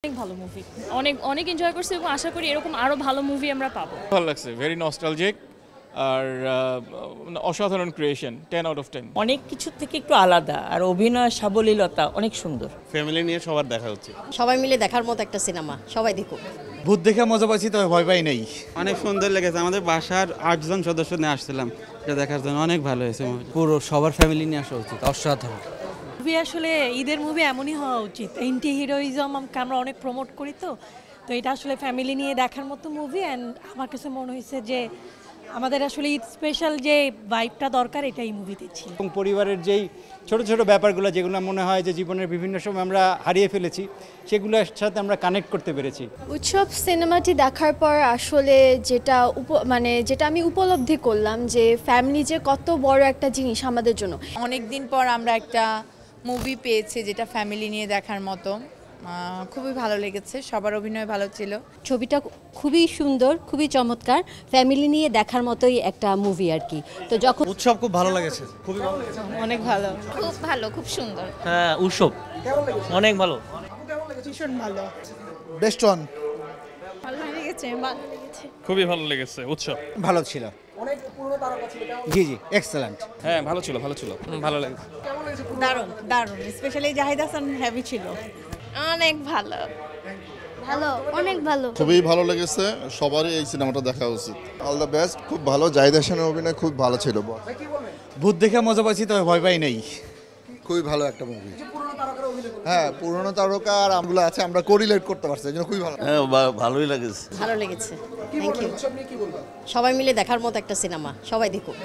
অনেক ভালো মুভি। অনেক অনেক এনজয় করছি এবং আশা করি এরকম আরো ভালো মুভি আমরা পাবো। ভালো লাগছে, ভেরি নস্টালজিক আর অসাধারণ ক্রিয়েশন, 10 আউট অফ 10। অনেক কিছু থেকে একটু আলাদা আর অভিনয় সাবলীলতা অনেক সুন্দর। ফ্যামিলি নিয়ে সবার দেখা উচিত। সবাই মিলে দেখার মতো একটা সিনেমা, সবাই দেখুক। ভূত দেখে মজা পাচ্ছি, তবে ভয় পাই নাই। অনেক সুন্দর লেগেছে। আমাদের বাসার 8 জন সদস্য নিয়ে আসছিলাম এটা দেখার জন্য, অনেক ভালো হয়েছে। পুরো সবার ফ্যামিলি নিয়ে আসা উচিত, অসাধারণ। মুভি আসলে ঈদের মুভি এমনই হওয়া উচিত। অ্যান্টি হিরোইজম আমরা অনেক প্রমোট করি, তো এটা আসলে ফ্যামিলি নিয়ে দেখার মতো মুভি। অ্যান্ড আমার কাছে মনে হয়েছে যে আমাদের আসলে ঈদ স্পেশাল যে ভাইবটা দরকার এটা এই মুভিতে ছিল। এবং পরিবারের যেই ছোট ছোট ব্যাপারগুলো যেগুলো মনে হয় যে জীবনের বিভিন্ন সময় আমরা হারিয়ে ফেলেছি, সেগুলোর সাথে আমরা কানেক্ট করতে পেরেছি। উৎসব সিনেমাটি দেখার পর আসলে যেটা আমি উপলব্ধি করলাম যে ফ্যামিলি যে কত বড় একটা জিনিস আমাদের জন্য। অনেক দিন পর আমরা একটা মুভি পেয়েছি যেটা ফ্যামিলি নিয়ে দেখার মতো। খুবই ভালো লেগেছে, সবার অভিনয় ভালো ছিল। ছবিটা খুবই সুন্দর, খুবই চমৎকার, ফ্যামিলি নিয়ে দেখার মতোই একটা মুভি আর কি। তো যখন উৎসব খুব ভালো লেগেছে, খুবই ভালো লেগেছে, অনেক ভালো, খুব ভালো, খুব সুন্দর। হ্যাঁ উৎসব অনেক ভালো, ভীষণ ভালো, বেস্ট ওয়ান। ভালো লেগেছে, ভালো লেগেছে, খুবই ভালো লেগেছে উৎসব। ভালো ছিল, জি জি, এক্সেলেন্ট। হ্যাঁ ভালো ছিল, ভালো ছিল, ভালো লেগেছে। দারুণ দারুণ, স্পেশালি জাহিদ হাসান হেভি ছিল। অনেক ভালো, ভালো, অনেক ভালো। খুবই ভালো লেগেছে, সবারই এই সিনেমাটা দেখা উচিত। অল দ্য বেস্ট, খুব ভালো। জাহিদ হাসানের অভিনয় খুব ভালো ছিল। ভূত দেখে মজা পাচ্ছি, তবে ভয় পাই নাই। খুবই ভালো একটা মুভি। হ্যাঁ, পুরনো তারকা আর আমগুলো আছে, আমরা কোরিলেট করতে পারছি, এই জন্য খুবই ভালো। হ্যাঁ ভালোই লেগেছে। ভালো লেগেছে, থ্যাংক ইউ। সবাই মিলে দেখার মতো একটা সিনেমা, সবাই দেখুক।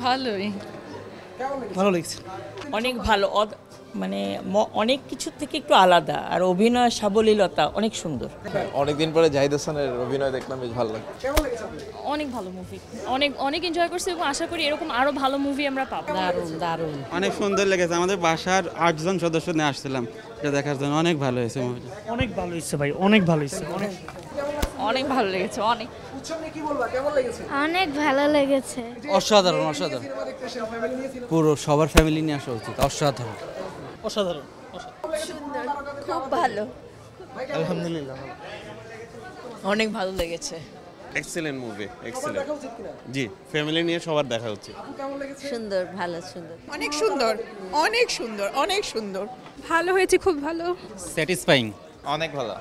ভালোই, ভালো লেগেছে। অনেক ভালো, অনেক কিছু থেকে একটু আলাদা আর অভিনয় সাবলীলতা অনেক সুন্দর। অনেকদিন পরে জাহিদ হাসানের অভিনয় দেখলাম, বেশ ভালো লাগে। অনেক ভালো মুভি। অনেক অনেক এনজয় করছি এবং আশা করি এরকম আরো ভালো মুভি আমরা পাবো। দারুণ দারুণ, অনেক সুন্দর লেগেছে। আমাদের বাসার 8 জন সদস্য নিয়ে আসছিলাম এটা দেখার জন্য, অনেক ভালো হয়েছে মুভিটা। অনেক ভালো হয়েছে ভাই, অনেক ভালো হয়েছে, অনেক অনেক ভালো লেগেছে, অনেক। অনেক ভালো লেগেছে। অসাধারণ, অসাধারণ। পুরো সবার ফ্যামিলি নিয়ে আসা উচিত, অসাধারণ, অসাধারণ, সুন্দর, খুব ভালো। আলহামদুলিল্লাহ। অনেক ভালো লেগেছে। Excellent movie, excellent. জি, ফ্যামিলি নিয়ে সবার দেখা উচিত। সুন্দর, ভালো, সুন্দর, অনেক সুন্দর, অনেক সুন্দর, অনেক সুন্দর। ভালো হয়েছে, খুব ভালো। স্যাটিসফাইং। অনেক ভালো,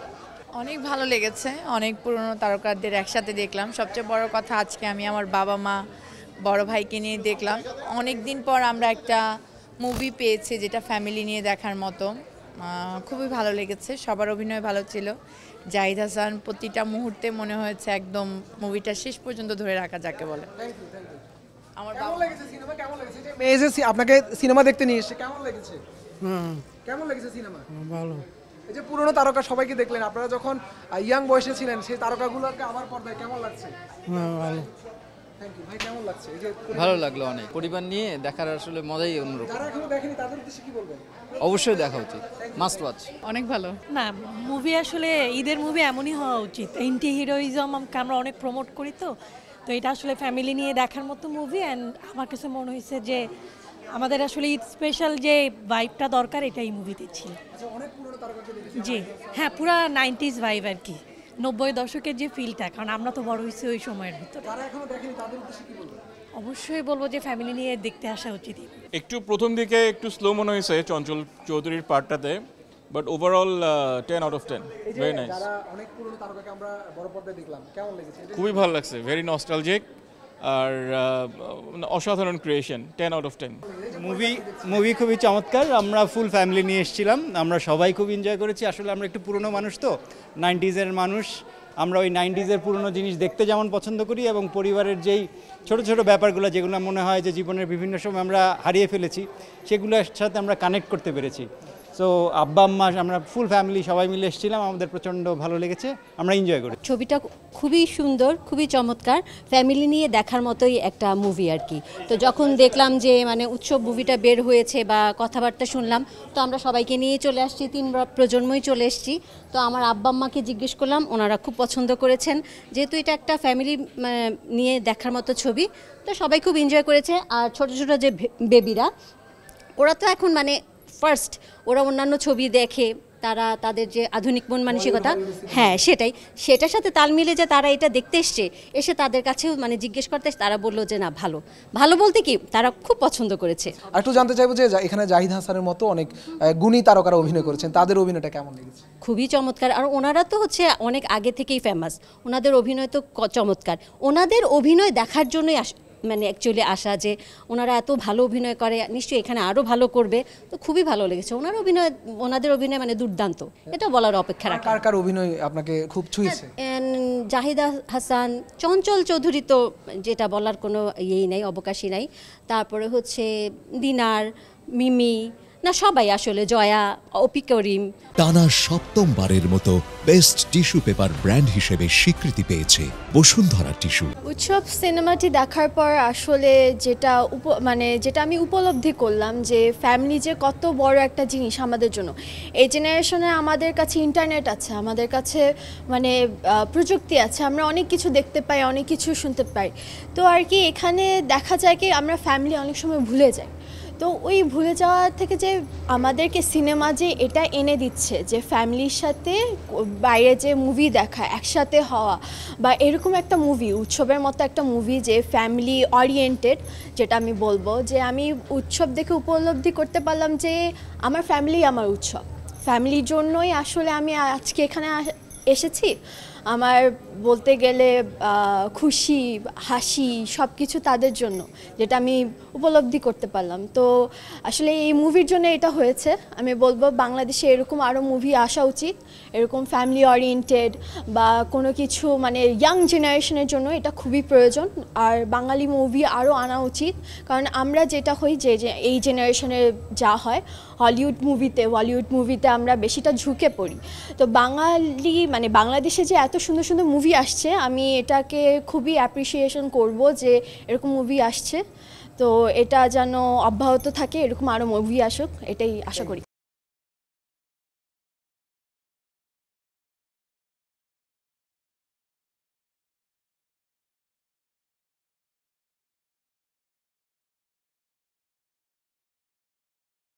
অনেক ভালো লেগেছে। অনেক পুরনো তারকাদের একসাথে দেখলাম। সবচেয়ে বড় কথা, আজকে আমি আমার বাবা মা বড় ভাইকে নিয়ে দেখলাম। অনেক দিন পর আমরা একটা মুভি পেয়েছি যেটা ফ্যামিলি নিয়ে দেখার মতো। খুবই ভালো লেগেছে, সবার অভিনয় ভালো ছিল। জাহিদ হাসান প্রতিটা মুহূর্তে মনে হয়েছে একদম মুভিটা শেষ পর্যন্ত ধরে রাখা যাকে বলে। আমার আপনাকে সিনেমা দেখতে নিয়ে এসে কেমন লেগেছে? কেমন লেগেছে সিনেমা? ভালো। এই যে পুরনো তারকা সবাইকে দেখলেন, আপনারা যখন ইয়াং বয়সে ছিলেন, সেই তারকাগুলোকে আবার পর্দায় কেমন লাগছে? ভালো। থ্যাংক ইউ ভাই, কেমন লাগছে? এই যে ভালো লাগলো অনেক। পরিবার নিয়ে দেখার আসলে মজাই অন্যরকম। যারা এখনো দেখেনি তাদের উদ্দেশ্যে কি বলবেন? অবশ্যই দেখা উচিত, মাস্ট ওয়াচ। অনেক ভালো। না, মুভি আসলে ঈদের মুভি এমনই হওয়া উচিত। অ্যান্টি হিরোইজম আমরা অনেক প্রমোট করি, তো এটা আসলে ফ্যামিলি নিয়ে দেখার মতো মুভি। অ্যান্ড আমার কাছে মনে হয়েছে যে আমাদের আসলে ঈদ স্পেশাল যে ভাইবটা দরকার এটা এই মুভিতে ছিল। জি হ্যাঁ, পুরা 90s ভাইব আর কি, 90 দশকের যে ফিলটা, কারণ আমরা তো বড় হয়েছি ওই সময়ের ভিতরে। অবশ্যই বলবো যে ফ্যামিলি নিয়ে দেখতে আসা উচিত। একটু প্রথম দিকে একটু স্লো মনে হয়েছে চঞ্চল চৌধুরীর পার্টটাতে, but overall 10 out of 10, very nice. যারা অনেক পুরনো তারকাকে আমরা বড় পর্দায় দেখলাম, কেমন লেগেছে? খুবই ভালো লাগছে, ভেরি নস্টালজিক আর অসাধারণ ক্রিয়েশন, 10 আউট অফ 10। মুভি খুবই চমৎকার। আমরা ফুল ফ্যামিলি নিয়ে এসেছিলাম, আমরা সবাই খুব এনজয় করেছি। আসলে আমরা একটু পুরনো মানুষ, তো 90s-এর মানুষ, আমরা ওই 90s-এর পুরনো জিনিস দেখতে যেমন পছন্দ করি, এবং পরিবারের যেই ছোট ছোট ব্যাপারগুলো যেগুলো মনে হয় যে জীবনের বিভিন্ন সময় আমরা হারিয়ে ফেলেছি, সেগুলোর সাথে আমরা কানেক্ট করতে পেরেছি। সো আব্বা আম্মা, আমরা ফুল ফ্যামিলি সবাই মিলে এসেছিলাম, আমাদের প্রচণ্ড ভালো লেগেছে, আমরা এনজয় করি। ছবিটা খুবই সুন্দর, খুবই চমৎকার, ফ্যামিলি নিয়ে দেখার মতোই একটা মুভি আর কি। তো যখন দেখলাম যে উৎসব মুভিটা বের হয়েছে বা কথাবার্তা শুনলাম, তো আমরা সবাইকে নিয়ে চলে আসছি, 3 প্রজন্মই চলে এসেছি। তো আমার আব্বা আম্মাকে জিজ্ঞেস করলাম, ওনারা খুব পছন্দ করেছেন, যেহেতু এটা একটা ফ্যামিলি নিয়ে দেখার মতো ছবি, তো সবাই খুব এনজয় করেছে। আর ছোট ছোট যে বেবিরা, ওরা তো এখন ফার্স্ট ওরা অন্যান্য ছবি দেখে তারা তাদের যে আধুনিক মন মানসিকতা, হ্যাঁ সেটার সাথে তাল মিলে যে তারা এটা দেখতে এসে তাদের কাছেও মানে জিজ্ঞেস করতে তারা বললো যে না ভালো ভালো বলতে কি তারা খুব পছন্দ করেছে। আর একটু জানতে চাইবো যে এখানে জাহিদ হাসানের মতো অনেক গুণী তারকারা অভিনয় করেছেন, তাদের অভিনয়টা কেমন লেগেছে? খুবই চমৎকার, আর ওনারা তো হচ্ছে অনেক আগে থেকেই ফেমাস, ওনাদের অভিনয় তো চমৎকার। ওনাদের অভিনয় দেখার জন্যই মানে অ্যাকচুয়ালি আসা, যে ওনারা এত ভালো অভিনয় করে, নিশ্চয়ই এখানে আরও ভালো করবে। তো খুবই ভালো লেগেছে ওনাদের অভিনয় মানে দুর্দান্ত, এটা বলার অপেক্ষা রাখে। কার কার অভিনয় আপনাকে খুব ছুঁয়েছে? জাহিদ হাসান, চঞ্চল চৌধুরী তো যেটা বলার কোনো ইয়েই নাই, অবকাশই নাই। তারপরে হচ্ছে দিনার, মিমি, না সবাই আসলে, জয়া, অপি করিম। টানা সপ্তমবারের মতো বেস্ট টিস্যু পেপার ব্র্যান্ড হিসেবে স্বীকৃতি পেয়েছে বসুন্ধরা টিস্যু। উৎসব সিনেমাটি দেখার পর আসলে যেটা আমি উপলব্ধি করলাম যে ফ্যামিলি যে কত বড় একটা জিনিস আমাদের জন্য। এই জেনারেশনে আমাদের কাছে ইন্টারনেট আছে, আমাদের কাছে মানে প্রযুক্তি আছে, আমরা অনেক কিছু দেখতে পাই, অনেক কিছু শুনতে পাই। তো আর কি এখানে দেখা যায় কি আমরা ফ্যামিলি অনেক সময় ভুলে যাই। তো ওই ভুলে যাওয়া থেকে যে আমাদেরকে সিনেমা যে এটা এনে দিচ্ছে যে ফ্যামিলির সাথে বাইরে যে মুভি দেখা, একসাথে হওয়া, বা এরকম একটা মুভি, উৎসবের মতো একটা মুভি যে ফ্যামিলি ওরিয়েন্টেড, যেটা আমি বলবো যে আমি উৎসব দেখে উপলব্ধি করতে পারলাম যে আমার ফ্যামিলি আমার উৎসব, ফ্যামিলির জন্যই আসলে আমি আজকে এখানে এসেছি। আমার বলতে গেলে খুশি, হাসি সব কিছু তাদের জন্য, যেটা আমি উপলব্ধি করতে পারলাম। তো আসলে এই মুভির জন্য এটা হয়েছে। আমি বলবো বাংলাদেশে এরকম আরও মুভি আসা উচিত, এরকম ফ্যামিলি ওরিয়েন্টেড বা কোনো কিছু মানে ইয়াং জেনারেশনের জন্য এটা খুবই প্রয়োজন। আর বাঙালি মুভি আরও আনা উচিত, কারণ আমরা যেটা হই যে এই জেনারেশনে যা হয় হলিউড মুভিতে আমরা বেশিটা ঝুঁকে পড়ি। তো বাঙালি মানে বাংলাদেশে যে এত সুন্দর সুন্দর মুভি আসছে, আমি এটাকে খুবই অ্যাপ্রিসিয়েশন করব যে এরকম মুভি আসছে। তো এটা যেন অব্যাহত থাকে, এরকম আরও মুভি আসুক, এটাই আশা করি।